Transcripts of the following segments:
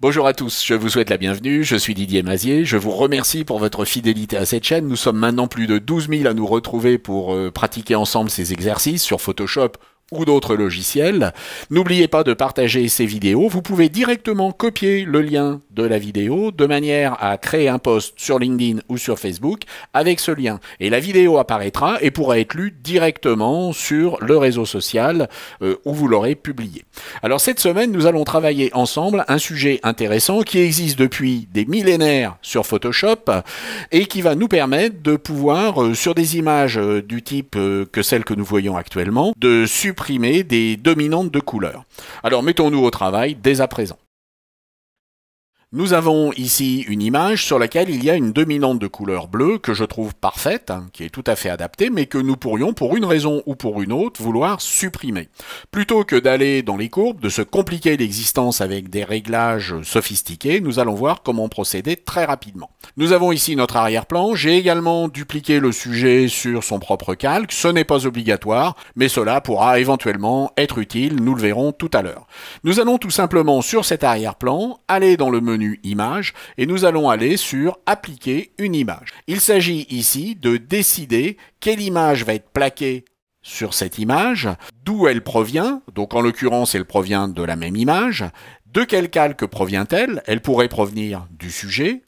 Bonjour à tous, je vous souhaite la bienvenue, je suis Didier Mazier, je vous remercie pour votre fidélité à cette chaîne. Nous sommes maintenant plus de 12 000 à nous retrouver pour pratiquer ensemble ces exercices sur Photoshop ou d'autres logiciels. N'oubliez pas de partager ces vidéos. Vous pouvez directement copier le lien de la vidéo de manière à créer un post sur LinkedIn ou sur Facebook avec ce lien. Et la vidéo apparaîtra et pourra être lue directement sur le réseau social où vous l'aurez publié. Alors cette semaine, nous allons travailler ensemble un sujet intéressant qui existe depuis des millénaires sur Photoshop et qui va nous permettre de pouvoir, sur des images du type que celles que nous voyons actuellement, de supprimer des dominantes de couleurs. Alors mettons-nous au travail dès à présent. Nous avons ici une image sur laquelle il y a une dominante de couleur bleue que je trouve parfaite, qui est tout à fait adaptée, mais que nous pourrions, pour une raison ou pour une autre, vouloir supprimer. Plutôt que d'aller dans les courbes, de se compliquer l'existence avec des réglages sophistiqués, nous allons voir comment procéder très rapidement. Nous avons ici notre arrière-plan. J'ai également dupliqué le sujet sur son propre calque. Ce n'est pas obligatoire, mais cela pourra éventuellement être utile, nous le verrons tout à l'heure. Nous allons tout simplement sur cet arrière-plan, aller dans le menu Image et nous allons aller sur Appliquer une image. Il s'agit ici de décider quelle image va être plaquée sur cette image, d'où elle provient, donc en l'occurrence elle provient de la même image, de quel calque provient-elle? Elle pourrait provenir du sujet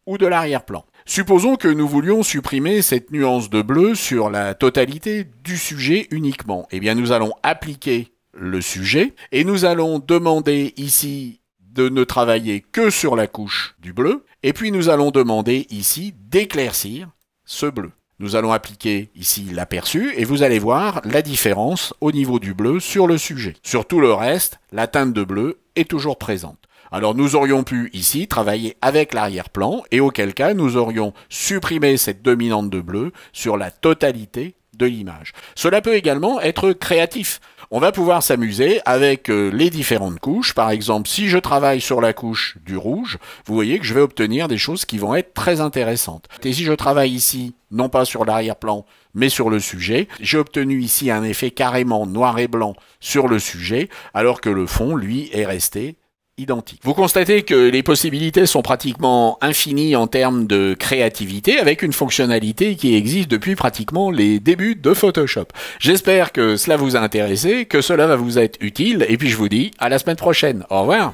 ou de l'arrière-plan. Supposons que nous voulions supprimer cette nuance de bleu sur la totalité du sujet uniquement. Eh bien nous allons appliquer le sujet et nous allons demander ici de ne travailler que sur la couche du bleu, et puis nous allons demander ici d'éclaircir ce bleu. Nous allons appliquer ici l'aperçu, et vous allez voir la différence au niveau du bleu sur le sujet. Sur tout le reste, la teinte de bleu est toujours présente. Alors nous aurions pu ici travailler avec l'arrière-plan, et auquel cas nous aurions supprimé cette dominante de bleu sur la totalité de l'image. Cela peut également être créatif. On va pouvoir s'amuser avec les différentes couches. Par exemple, si je travaille sur la couche du rouge, vous voyez que je vais obtenir des choses qui vont être très intéressantes. Et si je travaille ici, non pas sur l'arrière-plan, mais sur le sujet, j'ai obtenu ici un effet carrément noir et blanc sur le sujet, alors que le fond, lui, est resté identique. Vous constatez que les possibilités sont pratiquement infinies en termes de créativité avec une fonctionnalité qui existe depuis pratiquement les débuts de Photoshop. J'espère que cela vous a intéressé, que cela va vous être utile et puis je vous dis à la semaine prochaine. Au revoir.